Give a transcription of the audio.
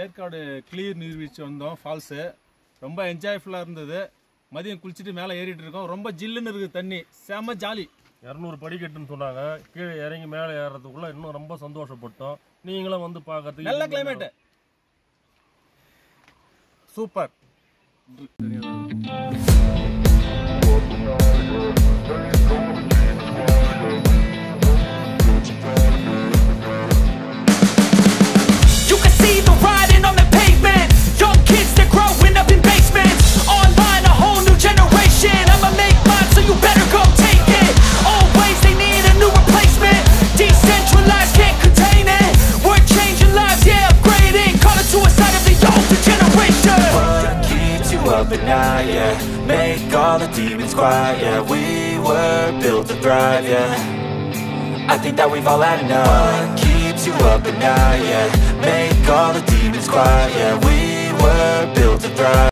ஏற்காடு கிளியூர் நீர்வீழ்ச்சி வந்தோம் ஃபால்ஸு ரொம்ப என்ஜாய்ஃபுல்லாக இருந்தது. மதியம் குளிச்சிட்டு மேலே ஏறிட்டு இருக்கோம். ரொம்ப ஜில்லுன்னு இருக்குது தண்ணி, செம ஜாலி. 200 படிக்கட்டுன்னு சொன்னாங்க. கீழே இறங்கி மேலே ஏறதுக்குள்ள இன்னும் ரொம்ப சந்தோஷப்பட்டோம். நீங்களும் வந்து பார்க்கறதுக்கு நல்ல climate, super. At night, yeah, make all the demons quiet, yeah, we were built to thrive, yeah, I think that we've all had enough. What keeps you up at night, yeah, make all the demons quiet, yeah, we were built to thrive.